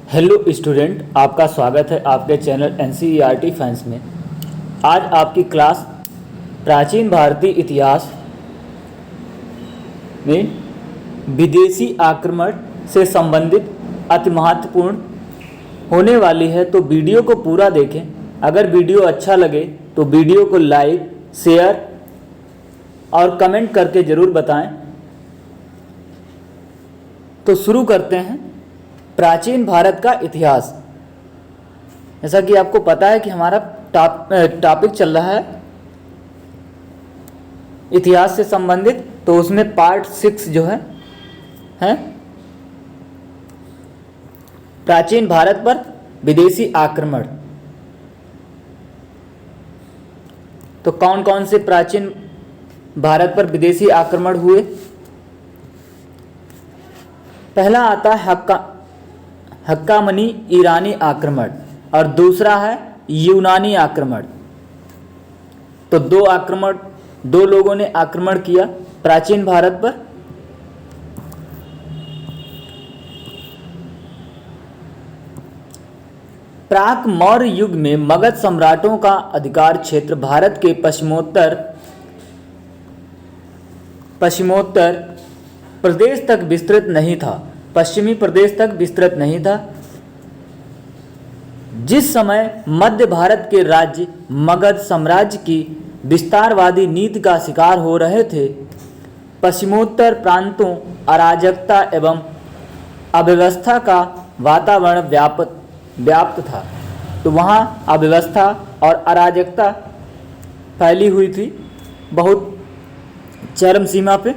Hello student, आपका स्वागत है आपके चैनल NCERT फैंस में। आज आपकी क्लास प्राचीन भारतीय इतिहास में विदेशी आक्रमण से संबंधित अति महत्वपूर्ण होने वाली है, तो वीडियो को पूरा देखें। अगर वीडियो अच्छा लगे तो वीडियो को लाइक, शेयर और कमेंट करके ज़रूर बताएं। तो शुरू करते हैं। प्राचीन भारत का इतिहास। जैसा कि आपको पता है कि हमारा टॉपिक चल रहा है इतिहास से संबंधित, तो उसमें पार्ट 6 जो है प्राचीन भारत पर विदेशी आक्रमण। तो कौन कौन से प्राचीन भारत पर विदेशी आक्रमण हुए? पहला आता है हक्कामनी ईरानी आक्रमण और दूसरा है यूनानी आक्रमण। तो दो लोगों ने आक्रमण किया प्राचीन भारत पर। प्राक मौर्य युग में मगध सम्राटों का अधिकार क्षेत्र भारत के पश्चिमोत्तर प्रदेश तक विस्तृत नहीं था। पश्चिमी प्रदेश तक विस्तृत नहीं था। जिस समय मध्य भारत के राज्य मगध साम्राज्य की विस्तारवादी नीति का शिकार हो रहे थे, पश्चिमोत्तर प्रांतों अराजकता एवं अव्यवस्था का वातावरण व्याप्त था। तो वहाँ अव्यवस्था और अराजकता फैली हुई थी, बहुत चरम सीमा पे।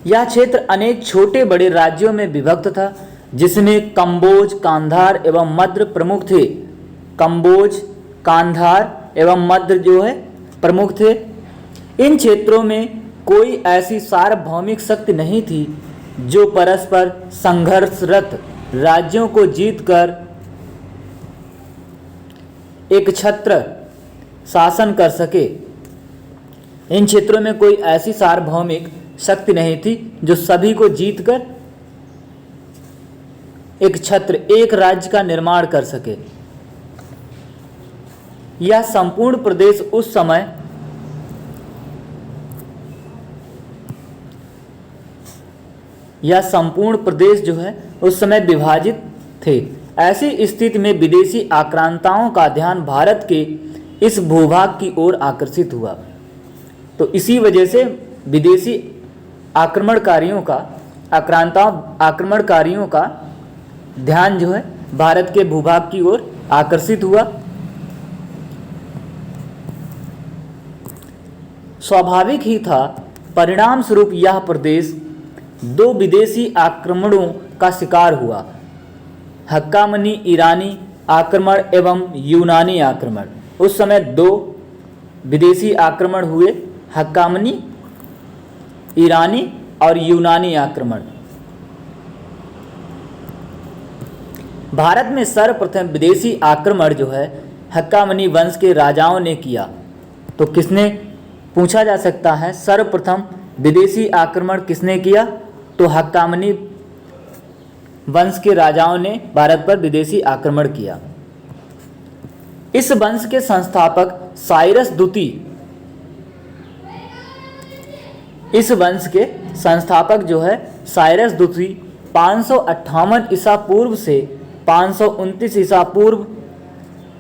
यह क्षेत्र अनेक छोटे बड़े राज्यों में विभक्त था, जिसमें कंबोज, कांधार एवं मद्र प्रमुख थे। कंबोज, कांधार एवं मद्र जो है प्रमुख थे। इन क्षेत्रों में कोई ऐसी सार्वभौमिक शक्ति नहीं थी जो परस्पर संघर्षरत राज्यों को जीतकर एक छत्र शासन कर सके। इन क्षेत्रों में कोई ऐसी सार्वभौमिक शक्ति नहीं थी जो सभी को जीतकर एक राज्य का निर्माण कर सके। यह संपूर्ण प्रदेश जो है उस समय विभाजित थे। ऐसी स्थिति में विदेशी आक्रांताओं का ध्यान भारत के इस भूभाग की ओर आकर्षित हुआ। तो इसी वजह से विदेशी आक्रमणकारियों का ध्यान जो है भारत के भूभाग की ओर आकर्षित हुआ। स्वाभाविक ही था, परिणाम स्वरूप यह प्रदेश दो विदेशी आक्रमणों का शिकार हुआ, हक्कामनी ईरानी आक्रमण एवं यूनानी आक्रमण। उस समय दो विदेशी आक्रमण हुए, हक्कामनी ईरानी और यूनानी आक्रमण। भारत में सर्वप्रथम विदेशी आक्रमण जो है हक्कामनी वंश के राजाओं ने किया। तो किसने, पूछा जा सकता है, सर्वप्रथम विदेशी आक्रमण किसने किया? तो हक्कामनी वंश के राजाओं ने भारत पर विदेशी आक्रमण किया। इस वंश के संस्थापक साइरस द्वितीय, इस वंश के संस्थापक जो है साइरस द्वितीय 558 ईसा पूर्व से 529 ईसा पूर्व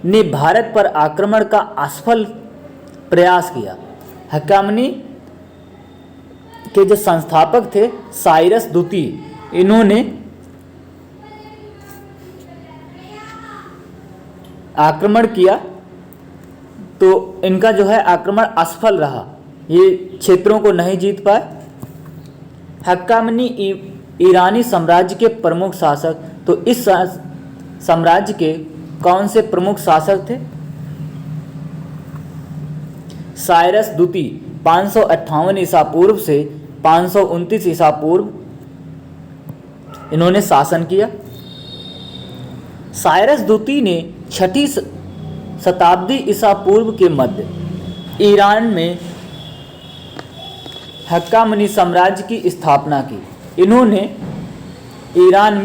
ने भारत पर आक्रमण का असफल प्रयास किया। हक्कामनी के जो संस्थापक थे साइरस द्वितीय, इन्होंने आक्रमण किया, तो इनका जो है आक्रमण असफल रहा, ये क्षेत्रों को नहीं जीत पाए। हक्कामनी ईरानी साम्राज्य के प्रमुख शासक, तो इस साम्राज्य के कौन से प्रमुख शासक थे? साइरस द्वितीय 558 ईसा पूर्व से 529 ईसा पूर्व इन्होंने शासन किया। साइरस द्वितीय ने 6ठी शताब्दी ईसा पूर्व के मध्य ईरान में हक्कामनी साम्राज्य की स्थापना की। इन्होंने ईरान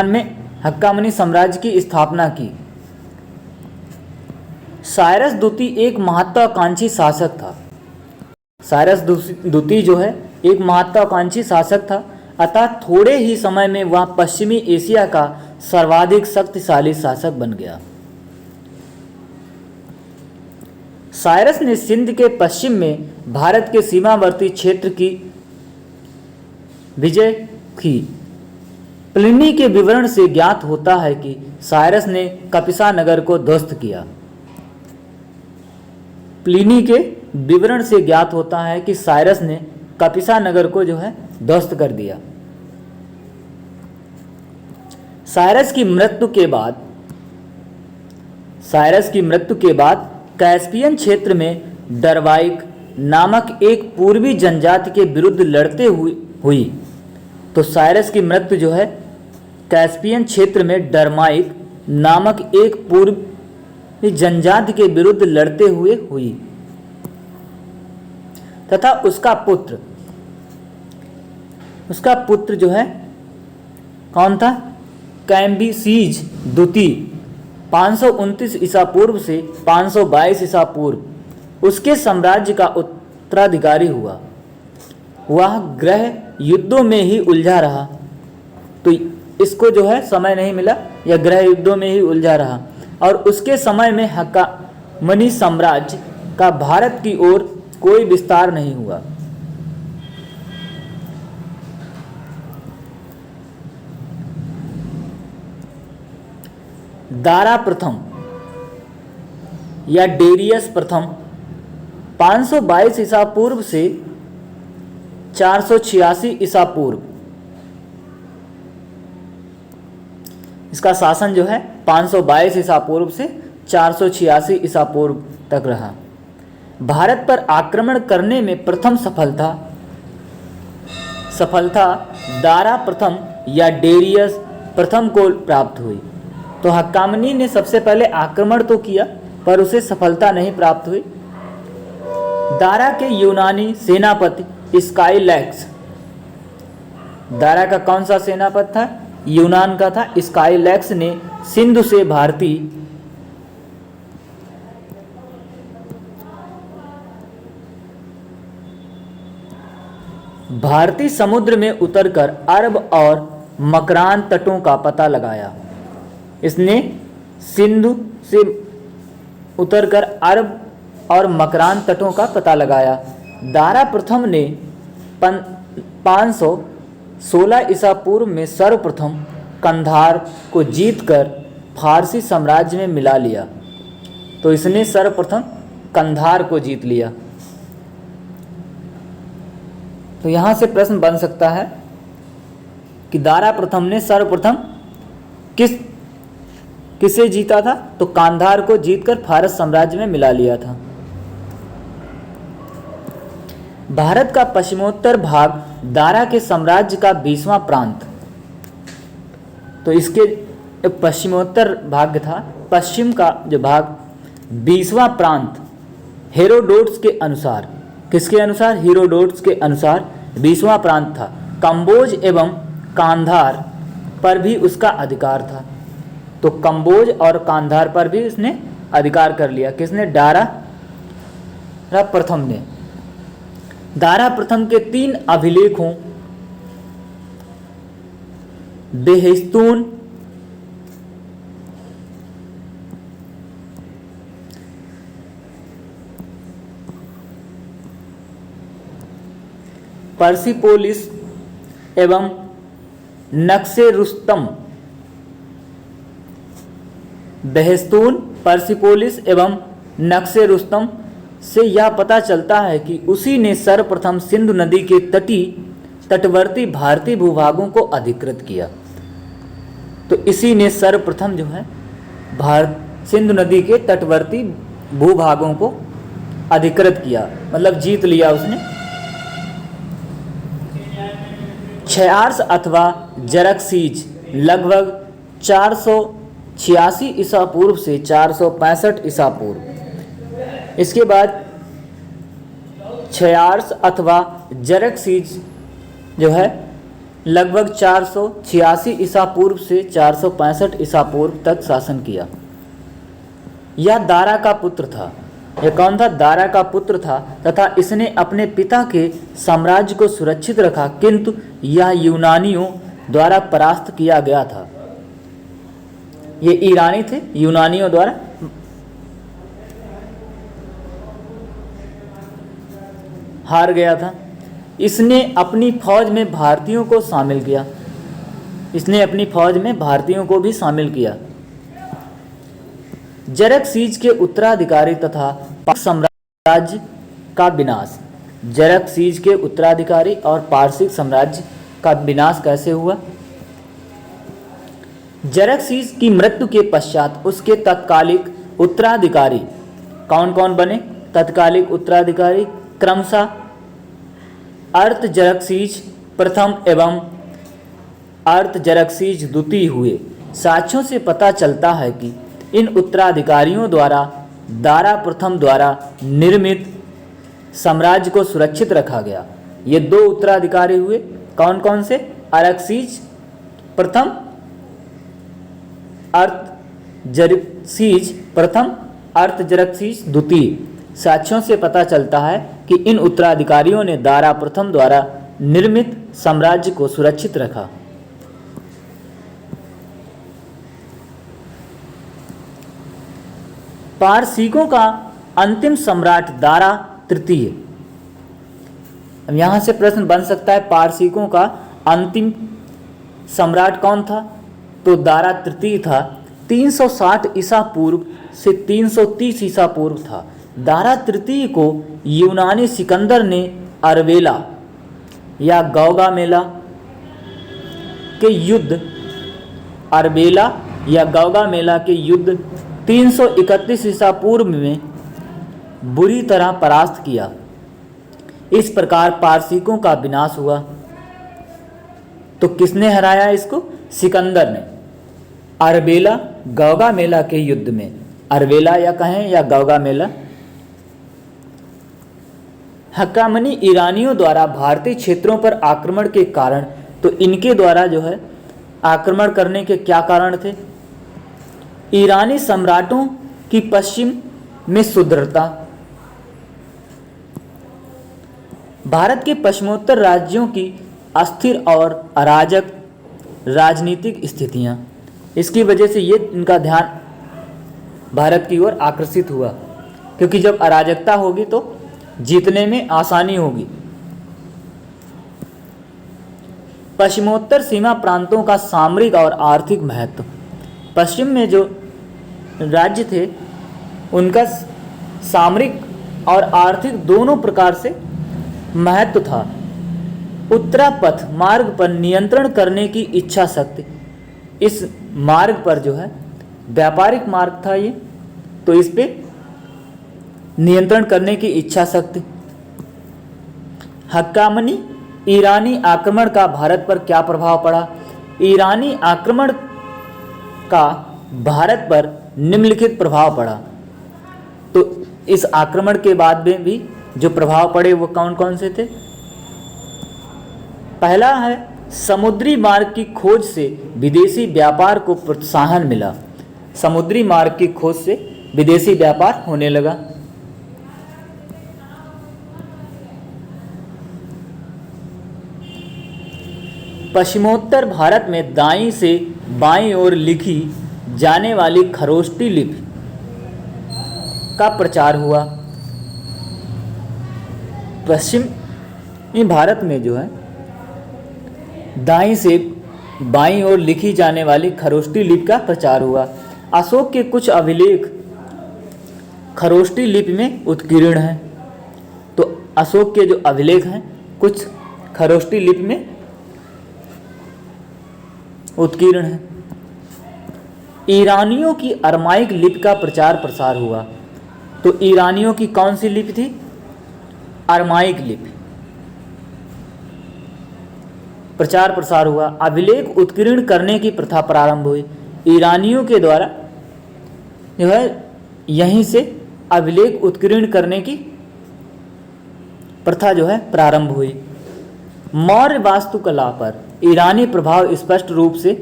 में हक्कामनी साम्राज्य की स्थापना की। साइरस द्वितीय एक महत्वाकांक्षी शासक था। साइरस द्वितीय जो है एक महत्वाकांक्षी शासक था, अतः थोड़े ही समय में वह पश्चिमी एशिया का सर्वाधिक शक्तिशाली शासक बन गया। साइरस ने सिंध के पश्चिम में भारत के सीमावर्ती क्षेत्र की विजय की। प्लिनी के विवरण से ज्ञात होता है कि साइरस ने कपिसा नगर को ध्वस्त किया। प्लिनी के विवरण से ज्ञात होता है कि साइरस ने कपिसा नगर को जो है ध्वस्त कर दिया। साइरस की मृत्यु के बाद कैस्पियन क्षेत्र में डरवाइक नामक एक पूर्वी जनजाति के विरुद्ध लड़ते हुई। तो साइरस की मृत्यु जो है कैस्पियन क्षेत्र में डरमाइक नामक एक पूर्वी जनजाति के विरुद्ध लड़ते हुए हुई तथा उसका पुत्र जो है कौन था? कैम्बिसीज द्वितीय 529 ईसा पूर्व से 522 ईसा पूर्व उसके साम्राज्य का उत्तराधिकारी हुआ। वह ग्रह युद्धों में ही उलझा रहा, तो इसको जो है समय नहीं मिला, यह ग्रह युद्धों में ही उलझा रहा और उसके समय में हक्कामनी साम्राज्य का भारत की ओर कोई विस्तार नहीं हुआ। दारा प्रथम या डेरियस प्रथम 522 ईसा पूर्व से 486 ईसा पूर्व, इसका शासन जो है 522 ईसा पूर्व से 486 ईसा पूर्व तक रहा। भारत पर आक्रमण करने में प्रथम सफलता दारा प्रथम या डेरियस प्रथम को प्राप्त हुई। तो हक्कामनी ने सबसे पहले आक्रमण तो किया पर उसे सफलता नहीं प्राप्त हुई। दारा के यूनानी सेनापति स्काईलैक्स, दारा का कौन सा सेनापति था? यूनान का था। स्काईलैक्स ने सिंधु से भारतीय समुद्र में उतरकर अरब और मकरान तटों का पता लगाया। इसने सिंधु से उतरकर अरब और मकरान तटों का पता लगाया। दारा प्रथम ने 516 ईसा पूर्व में सर्वप्रथम कंधार को जीतकर फारसी साम्राज्य में मिला लिया। तो इसने सर्वप्रथम कंधार को जीत लिया। तो यहाँ से प्रश्न बन सकता है कि दारा प्रथम ने सर्वप्रथम किसे जीता था? तो कांधार को जीतकर फारस साम्राज्य में मिला लिया था। भारत का पश्चिमोत्तर भाग दारा के साम्राज्य का 20वां प्रांत, तो इसके पश्चिमोत्तर भाग था, पश्चिम का जो भाग 20वां प्रांत हेरोडोट्स के अनुसार, किसके अनुसार? हेरोडोट्स के अनुसार 20वां प्रांत था। कंबोज एवं कांधार पर भी उसका अधिकार था। तो कंबोज और कांधार पर भी उसने अधिकार कर लिया। किसने? दारा प्रथम ने। दारा प्रथम के 3 अभिलेखों बेहिस्तून, पर्सिपोलिस एवं नक्शे रुस्तम, बेहिस्तून, पर्सिपोलिस एवं नक्शे रुस्तम से यह पता चलता है कि उसी ने सर्वप्रथम सिंधु नदी के तटवर्ती भारतीय भूभागों को अधिकृत किया। तो इसी ने सर्वप्रथम जो है सिंधु नदी के तटवर्ती भूभागों को अधिकृत किया, मतलब जीत लिया उसने। क्षयार्स अथवा जरक्सीज लगभग 486 ईसा पूर्व से 465 ईसा पूर्व। इसके बाद क्षयार्स अथवा जरक्सीज जो है लगभग 486 ईसा पूर्व से 465 ईसा पूर्व तक शासन किया। यह दारा का पुत्र था। यह कौन था? दारा का पुत्र था तथा इसने अपने पिता के साम्राज्य को सुरक्षित रखा, किंतु यह यूनानियों द्वारा परास्त किया गया था। ये ईरानी थे, यूनानियों द्वारा हार गया था। इसने अपनी फौज में भारतीयों को शामिल किया। इसने अपनी फौज में भारतीयों को भी शामिल किया। जरक्सीज के उत्तराधिकारी तथा पारसिक साम्राज्य का विनाश। जरक्सीज के उत्तराधिकारी और पारसिक साम्राज्य का विनाश कैसे हुआ? जरक्सीज की मृत्यु के पश्चात उसके तत्कालिक उत्तराधिकारी कौन कौन बने? तत्कालिक उत्तराधिकारी क्रमशः अर्तजरक्सीज प्रथम एवं अर्तजरक्सीज द्वितीय हुए। साक्ष्यों से पता चलता है कि इन उत्तराधिकारियों द्वारा दारा प्रथम द्वारा निर्मित साम्राज्य को सुरक्षित रखा गया। ये दो उत्तराधिकारी हुए, कौन कौन से? अरक्सीज प्रथम, अर्तजरक्सीज प्रथम, अर्तजरक्सीज द्वितीय। साक्ष्यों से पता चलता है कि इन उत्तराधिकारियों ने दारा प्रथम द्वारा निर्मित साम्राज्य को सुरक्षित रखा। पारसिकों का अंतिम सम्राट दारा तृतीय। अब यहाँ से प्रश्न बन सकता है, पारसिकों का अंतिम सम्राट कौन था? तो दारा तृतीय था। 360 ईसा पूर्व से 330 ईसा पूर्व था। दारा तृतीय को यूनानी सिकंदर ने अरबेला या गौगामेला के युद्ध, अरबेला या गौगामेला के युद्ध 331 ईसा पूर्व में बुरी तरह परास्त किया। इस प्रकार पारसिकों का विनाश हुआ। तो किसने हराया इसको? सिकंदर ने। अरबेला गौगामेला के युद्ध में, अरबेला या कहें या गौगामेला। हक्कामनी ईरानियों द्वारा भारतीय क्षेत्रों पर आक्रमण के कारण, तो इनके द्वारा जो है आक्रमण करने के क्या कारण थे? ईरानी सम्राटों की पश्चिम में सुदृढ़ता, भारत के पश्चिमोत्तर राज्यों की अस्थिर और अराजक राजनीतिक स्थितियां, इसकी वजह से ये इनका ध्यान भारत की ओर आकर्षित हुआ, क्योंकि जब अराजकता होगी तो जीतने में आसानी होगी। पश्चिमोत्तर सीमा प्रांतों का सामरिक और आर्थिक महत्व। पश्चिम में जो राज्य थे उनका सामरिक और आर्थिक दोनों प्रकार से महत्व था। उत्तरापथ मार्ग पर नियंत्रण करने की इच्छा शक्ति। इस मार्ग पर जो है व्यापारिक मार्ग था ये, तो इस पे नियंत्रण करने की इच्छा शक्ति। हक्कामनी ईरानी आक्रमण का भारत पर क्या प्रभाव पड़ा? ईरानी आक्रमण का भारत पर निम्नलिखित प्रभाव पड़ा। तो इस आक्रमण के बाद में भी जो प्रभाव पड़े वो कौन कौन से थे? पहला है समुद्री मार्ग की खोज से विदेशी व्यापार को प्रोत्साहन मिला। समुद्री मार्ग की खोज से विदेशी व्यापार होने लगा। पश्चिमोत्तर भारत में दाईं से बाईं ओर लिखी जाने वाली खरोष्टी लिपि का प्रचार हुआ। पश्चिमी भारत में जो है दाईं से बाईं ओर लिखी जाने वाली खरोष्टी लिपि का प्रचार हुआ। अशोक के कुछ अभिलेख खरोष्टी लिपि में उत्कीर्ण हैं। तो अशोक के जो अभिलेख हैं कुछ खरोष्टी लिपि में उत्कीर्ण है। ईरानियों की अरमाइक लिपि का प्रचार प्रसार हुआ। तो ईरानियों की कौन सी लिपि थी? अरमाइक लिपि। प्रचार प्रसार हुआ, अभिलेख उत्कीर्ण करने की प्रथा प्रारंभ हुई। ईरानियों के द्वारा जो है यहीं से अभिलेख उत्कीर्ण करने की प्रथा जो है प्रारंभ हुई। मौर्य वास्तुकला पर ईरानी प्रभाव स्पष्ट रूप से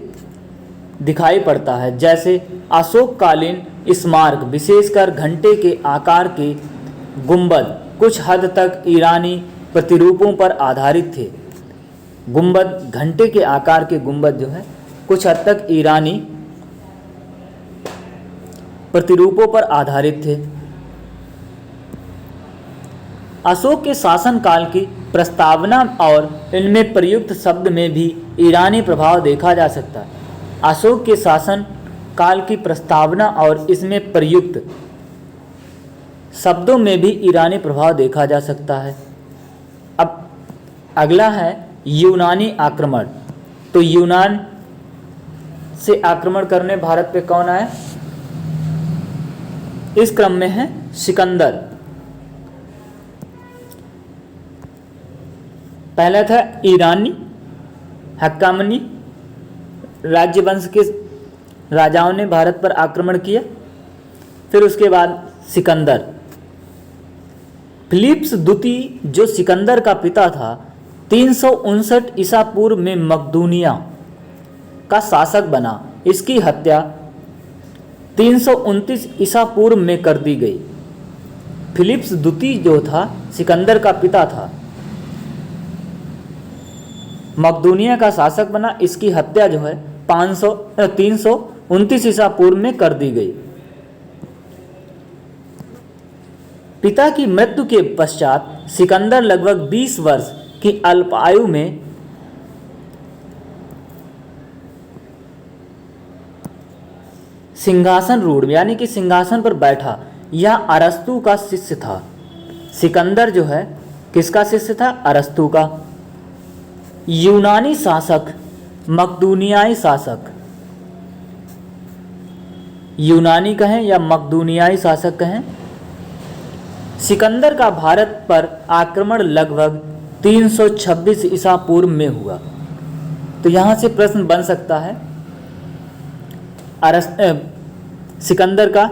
दिखाई पड़ता है, जैसे अशोककालीन स्मारक विशेषकर घंटे के आकार के गुंबद कुछ हद तक ईरानी प्रतिरूपों पर आधारित थे। गुंबद, घंटे के आकार के गुंबद जो है कुछ हद तक ईरानी प्रतिरूपों पर आधारित थे। अशोक के शासनकाल की प्रस्तावना और इनमें प्रयुक्त शब्द में भी ईरानी प्रभाव देखा जा सकता है। अशोक के शासन काल की प्रस्तावना और इसमें प्रयुक्त शब्दों में भी ईरानी प्रभाव देखा जा सकता है। अब अगला है यूनानी आक्रमण। तो यूनान से आक्रमण करने भारत पे कौन आया? इस क्रम में है सिकंदर। पहला था ईरानी हक्कामनी राज्यवंश के राजाओं ने भारत पर आक्रमण किया। फिर उसके बाद सिकंदर। फिलिप्स द्वितीय जो सिकंदर का पिता था 359 ईसा पूर्व में मकदूनिया का शासक बना। इसकी हत्या 329 ईसा पूर्व में कर दी गई। फिलिप्स द्वितीय जो था सिकंदर का पिता था, मकदूनिया का शासक बना। इसकी हत्या जो है 329 ईसा पूर्व में कर दी गई। पिता की मृत्यु के पश्चात सिकंदर लगभग 20 वर्ष की अल्प आयु में सिंहासन रूढ़ यानी कि सिंहासन पर बैठा। यह अरस्तु का शिष्य था। सिकंदर जो है किसका शिष्य था? अरस्तु का। यूनानी शासक, मकदूनियाई शासक, यूनानी कहें या मकदूनियाई शासक कहें, सिकंदर का भारत पर आक्रमण लगभग 326 ईसा पूर्व में हुआ। तो यहाँ से प्रश्न बन सकता है सिकंदर का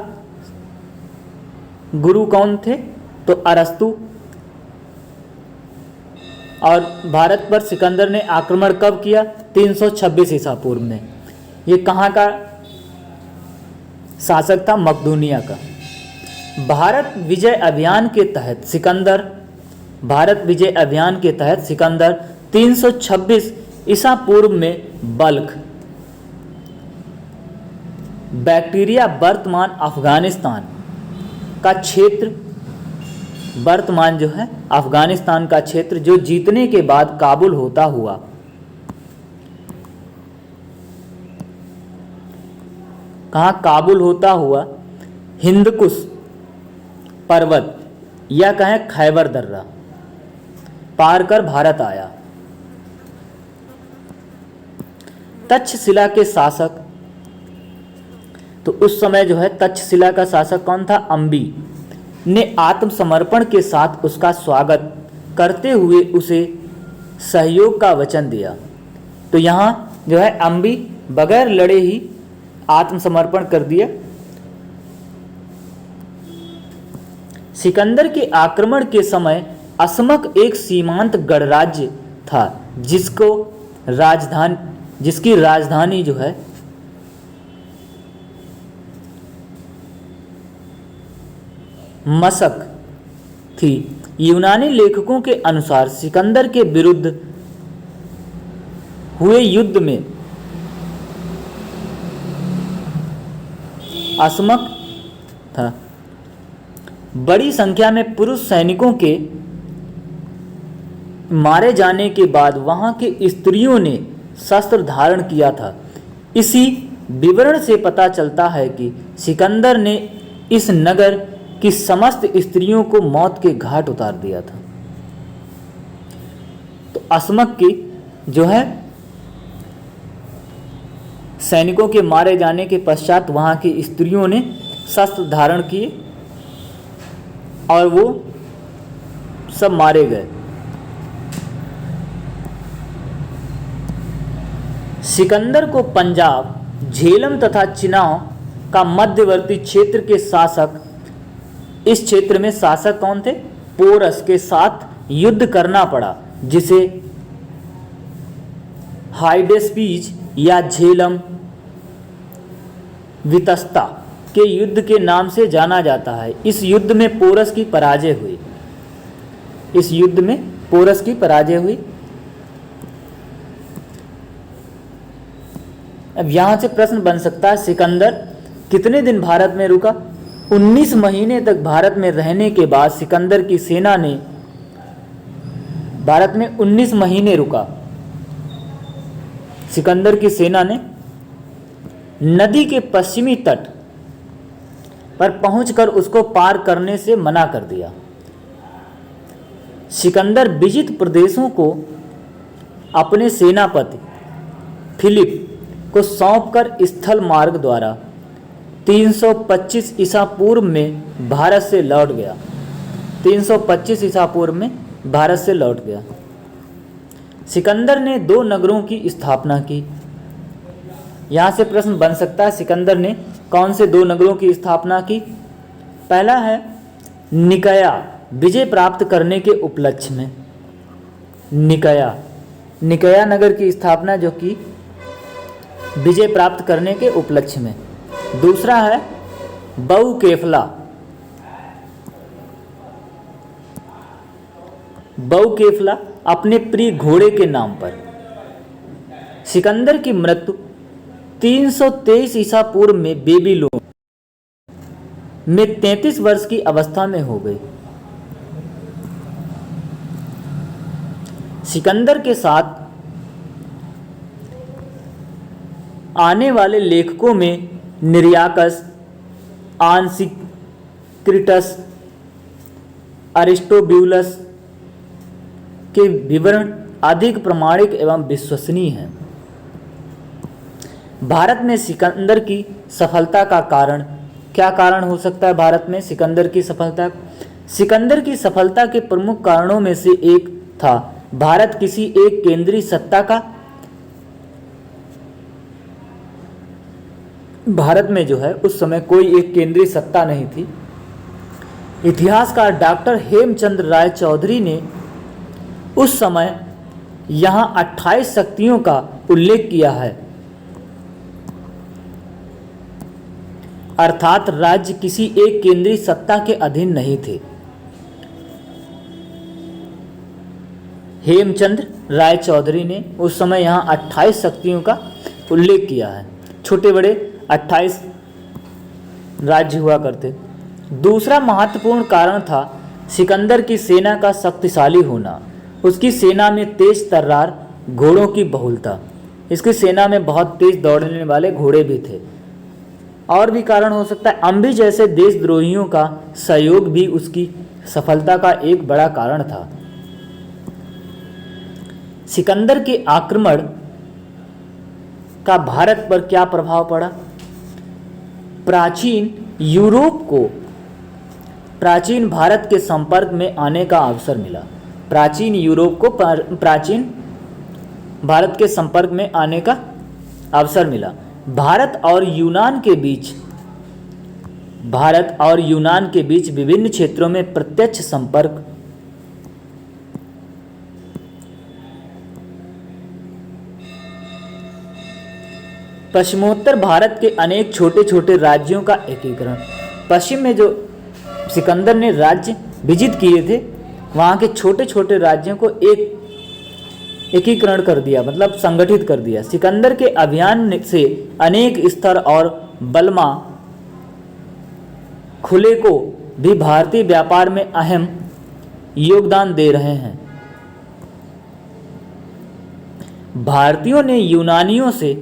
गुरु कौन थे? तो अरस्तु। और भारत पर सिकंदर ने आक्रमण कब किया? 326 ईसा पूर्व में। ये कहाँ का शासक था? मकदूनिया का। भारत विजय अभियान के तहत सिकंदर 326 ईसा पूर्व में बल्ख बैक्टीरिया वर्तमान अफगानिस्तान का क्षेत्र, वर्तमान जो है अफगानिस्तान का क्षेत्र जो जीतने के बाद काबुल होता हुआ कहाँ काबुल होता हुआ हिंदकुश पर्वत या कहें खैबर दर्रा पार कर भारत आया। तक्षशिला के शासक, तो उस समय जो है तक्षशिला का शासक कौन था? अंबी ने आत्मसमर्पण के साथ उसका स्वागत करते हुए उसे सहयोग का वचन दिया। तो यहाँ जो है अंबी बगैर लड़े ही आत्मसमर्पण कर दिया। सिकंदर के आक्रमण के समय असमक एक सीमांत गणराज्य था जिसकी राजधानी जो है मशक थी। यूनानी लेखकों के अनुसार सिकंदर के विरुद्ध हुए युद्ध में असमक था। बड़ी संख्या में पुरुष सैनिकों के मारे जाने के बाद वहां के स्त्रियों ने शस्त्र धारण किया था। इसी विवरण से पता चलता है कि सिकंदर ने इस नगर की समस्त स्त्रियों को मौत के घाट उतार दिया था। तो असमक की जो है सैनिकों के मारे जाने के पश्चात वहां की स्त्रियों ने शस्त्र धारण किए और वो सब मारे गए। सिकंदर को पंजाब, झेलम तथा चिनाव का मध्यवर्ती क्षेत्र के शासक, इस क्षेत्र में शासक कौन थे? पोरस के साथ युद्ध करना पड़ा, जिसे हाइडेस्पीज या झेलम वितस्ता के युद्ध के नाम से जाना जाता है। इस युद्ध में पोरस की पराजय हुई। इस युद्ध में पोरस की पराजय हुई। अब यहां से प्रश्न बन सकता है, सिकंदर कितने दिन भारत में रुका? 19 महीने तक भारत में रहने के बाद सिकंदर की सेना ने भारत में 19 महीने रुका। सिकंदर की सेना ने नदी के पश्चिमी तट पर पहुंचकर उसको पार करने से मना कर दिया। सिकंदर विजित प्रदेशों को अपने सेनापति फिलिप को सौंपकर स्थल मार्ग द्वारा 325 ईसा पूर्व में भारत से लौट गया। 325 ईसा पूर्व में भारत से लौट गया। सिकंदर ने 2 नगरों की स्थापना की। यहाँ से प्रश्न बन सकता है, सिकंदर ने कौन से 2 नगरों की स्थापना की? पहला है निकाया, विजय प्राप्त करने के उपलक्ष्य में निकाया नगर की स्थापना, जो कि विजय प्राप्त करने के उपलक्ष्य में। दूसरा है बहुकेफला अपने प्रिय घोड़े के नाम पर। सिकंदर की मृत्यु 323 ईसा पूर्व में बेबीलोन में 33 वर्ष की अवस्था में हो गई। सिकंदर के साथ आने वाले लेखकों में निरियाकस, आंसिक्रिटस, अरिस्टोब्यूलस के विवरण अधिक प्रमाणिक एवं विश्वसनीय हैं। भारत में सिकंदर की सफलता का कारण क्या कारण हो सकता है? भारत में सिकंदर की सफलता के प्रमुख कारणों में से एक था भारत किसी एक केंद्रीय सत्ता का, भारत में जो है उस समय कोई एक केंद्रीय सत्ता नहीं थी। इतिहासकार डॉक्टर हेमचंद्र राय चौधरी ने उस समय यहाँ 28 शक्तियों का उल्लेख किया है, अर्थात राज्य किसी एक केंद्रीय सत्ता के अधीन नहीं थे। हेमचंद्र राय चौधरी ने उस समय यहाँ 28 शक्तियों का उल्लेख किया है। छोटे बड़े 28 राज्य हुआ करते। दूसरा महत्वपूर्ण कारण था सिकंदर की सेना का शक्तिशाली होना। उसकी सेना में तेज तर्रार घोड़ों की बहुलता। इसकी सेना में बहुत तेज दौड़ने वाले घोड़े भी थे। और भी कारण हो सकता है, अम्बी जैसे देशद्रोहियों का सहयोग भी उसकी सफलता का एक बड़ा कारण था। सिकंदर के आक्रमण का भारत पर क्या प्रभाव पड़ा? प्राचीन यूरोप को प्राचीन भारत के संपर्क में आने का अवसर मिला। प्राचीन यूरोप को प्राचीन भारत के संपर्क में आने का अवसर मिला। भारत और यूनान के बीच विभिन्न क्षेत्रों में प्रत्यक्ष संपर्क पश्चिमोत्तर भारत के अनेक छोटे छोटे राज्यों का एकीकरण। पश्चिम में जो सिकंदर ने राज्य विजित किए थे, वहाँ के छोटे छोटे राज्यों को एकीकरण कर दिया, मतलब संगठित कर दिया। सिकंदर के अभियान से अनेक स्तर और बल्मा खुले को भी भारतीय व्यापार में अहम योगदान दे रहे हैं। भारतीयों ने यूनानियों से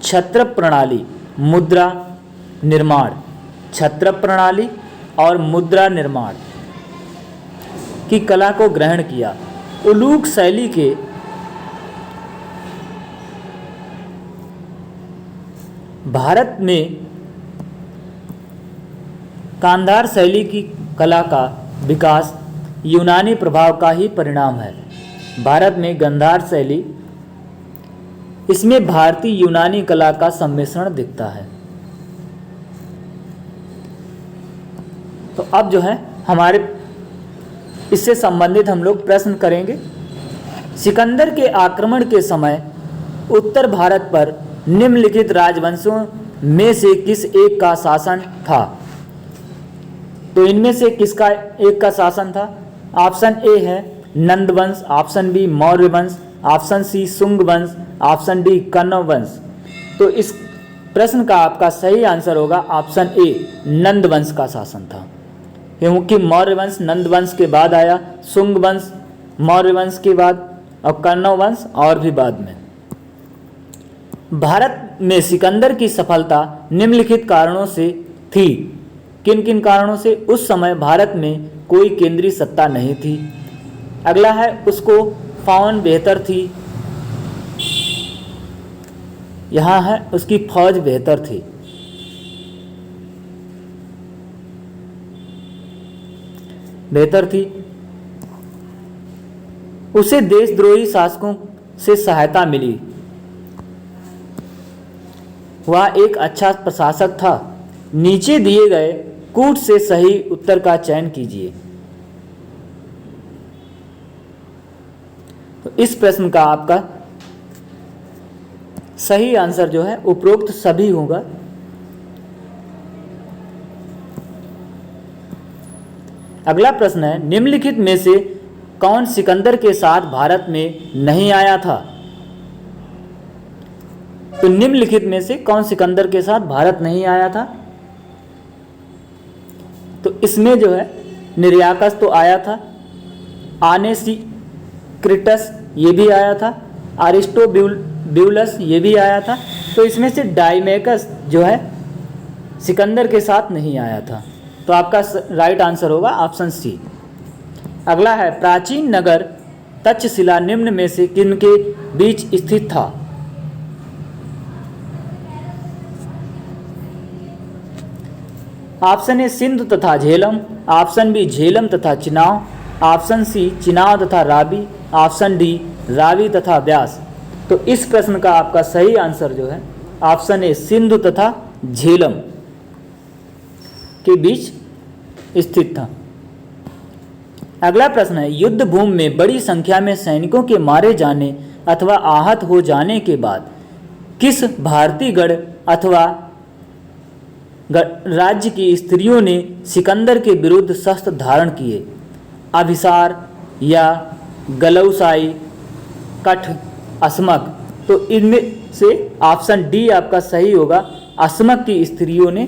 छत्र प्रणाली, मुद्रा निर्माण, छत्र प्रणाली और मुद्रा निर्माण की कला को ग्रहण किया। उलूक शैली के भारत में कांधार शैली की कला का विकास यूनानी प्रभाव का ही परिणाम है। भारत में गांधार शैली इसमें भारतीय यूनानी कला का सम्मिश्रण दिखता है। तो अब जो है हमारे इससे संबंधित हम लोग प्रश्न करेंगे। सिकंदर के आक्रमण के समय उत्तर भारत पर निम्नलिखित राजवंशों में से किस एक का शासन था? तो इनमें से किसका एक का शासन था? ऑप्शन ए है नंद वंश, ऑप्शन बी मौर्य वंश, ऑप्शन सी शुंग वंश, ऑप्शन डी कण्व वंश। तो इस प्रश्न का आपका सही आंसर होगा ऑप्शन ए नंद वंश का शासन था, क्योंकि मौर्य वंश नंद वंश के बाद आया, शुंग वंश मौर्य वंश के बाद और कण्व वंश और भी बाद में। भारत में सिकंदर की सफलता निम्नलिखित कारणों से थी। किन किन कारणों से? उस समय भारत में कोई केंद्रीय सत्ता नहीं थी। अगला है उसको फौज बेहतर थी, यहाँ है उसकी फौज बेहतर थी। उसे देशद्रोही शासकों से सहायता मिली। वह एक अच्छा प्रशासक था। नीचे दिए गए कूट से सही उत्तर का चयन कीजिए। तो इस प्रश्न का आपका सही आंसर जो है उपरोक्त सभी होगा। अगला प्रश्न है निम्नलिखित में से कौन सिकंदर के साथ भारत में नहीं आया था? तो निम्नलिखित में से कौन सिकंदर के साथ भारत नहीं आया था? तो इसमें जो है निर्याकस तो आया था, आनेसिक्रिटस ये भी आया था, अरिस्टोब्यूलस ये भी आया था। तो इसमें से डाइमेकस जो है सिकंदर के साथ नहीं आया था। तो आपका राइट आंसर होगा ऑप्शन सी। अगला है प्राचीन नगर तक्षशिला निम्न में से किनके बीच स्थित था? ऑप्शन ए सिंधु तथा झेलम, ऑप्शन बी झेलम तथा चिनाव, ऑप्शन सी चिनाव तथा रावी, ऑप्शन डी रावी तथा व्यास। तो इस प्रश्न का आपका सही आंसर जो है ऑप्शन ए सिंधु तथा झेलम के बीच स्थित था। अगला प्रश्न है युद्ध भूमि में बड़ी संख्या में सैनिकों के मारे जाने अथवा आहत हो जाने के बाद किस भारतीय गढ़ अथवा राज्य की स्त्रियों ने सिकंदर के विरुद्ध शस्त्र धारण किए? अभिसार या गलौसाई, कठ, अस्मक। तो इनमें से ऑप्शन डी आपका सही होगा, अस्मक की स्त्रियों ने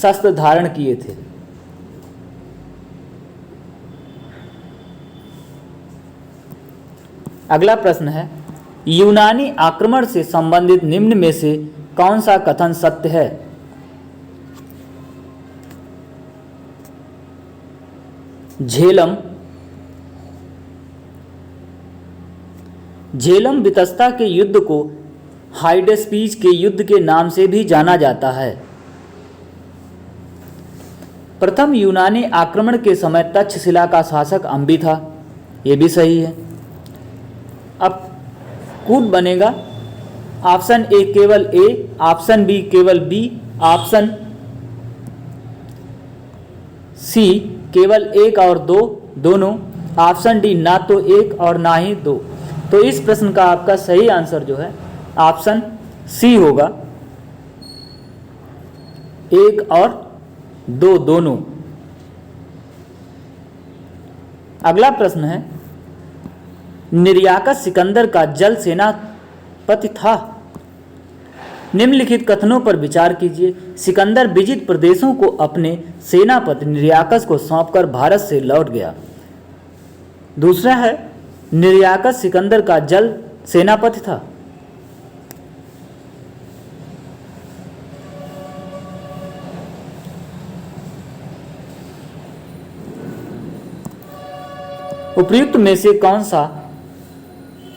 शस्त्र धारण किए थे। अगला प्रश्न है यूनानी आक्रमण से संबंधित निम्न में से कौन सा कथन सत्य है? झेलम वितस्ता के युद्ध को हाइडेस्पीच के युद्ध के नाम से भी जाना जाता है। प्रथम यूनानी आक्रमण के समय तक्षशिला का शासक अंबी था, यह भी सही है। अब कूट बनेगा ऑप्शन ए केवल ए, ऑप्शन बी केवल बी, ऑप्शन सी केवल एक और दो दोनों, ऑप्शन डी ना तो एक और ना ही दो। तो इस प्रश्न का आपका सही आंसर जो है ऑप्शन सी होगा, एक और दो दोनों। अगला प्रश्न है निर्याकस सिकंदर का जल सेनापति था। निम्नलिखित कथनों पर विचार कीजिए। सिकंदर विजित प्रदेशों को अपने सेनापति निर्याकस को सौंपकर भारत से लौट गया। दूसरा है निर्याकस सिकंदर का जल सेनापति था। उपयुक्त में से कौन सा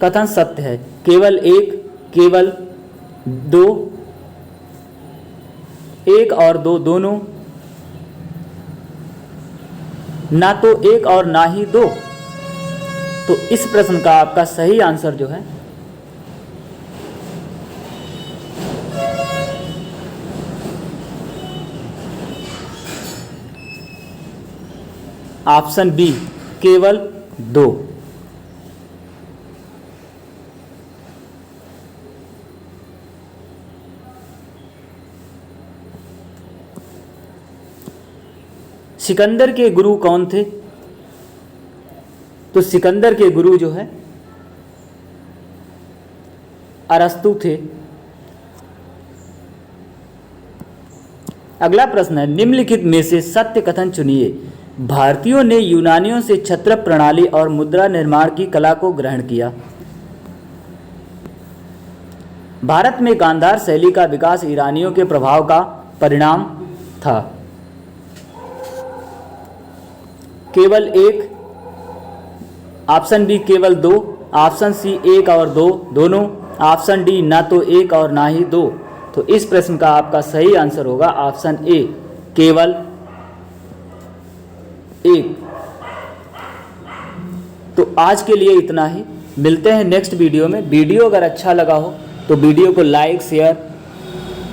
कथन सत्य है? केवल एक, केवल दो, एक और दो दोनों, ना तो एक और ना ही दो। तो इस प्रश्न का आपका सही आंसर जो है ऑप्शन बी केवल 2। सिकंदर के गुरु कौन थे? तो सिकंदर के गुरु जो है अरस्तु थे। अगला प्रश्न है, निम्नलिखित में से सत्य कथन चुनिए। भारतीयों ने यूनानियों से छत्र प्रणाली और मुद्रा निर्माण की कला को ग्रहण किया। भारत में गांधार शैली का विकास ईरानियों के प्रभाव का परिणाम था। केवल 1, ऑप्शन बी केवल 2, ऑप्शन सी 1 और 2 दोनों, ऑप्शन डी ना तो 1 और ना ही 2। तो इस प्रश्न का आपका सही आंसर होगा ऑप्शन ए केवल 1। तो आज के लिए इतना ही, मिलते हैं नेक्स्ट वीडियो में। वीडियो अगर अच्छा लगा हो तो वीडियो को लाइक शेयर,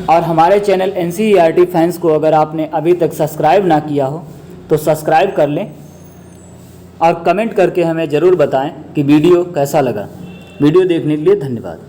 और हमारे चैनल NCERT फैंस को अगर आपने अभी तक सब्सक्राइब ना किया हो तो सब्सक्राइब कर लें, और कमेंट करके हमें ज़रूर बताएं कि वीडियो कैसा लगा। वीडियो देखने के लिए धन्यवाद।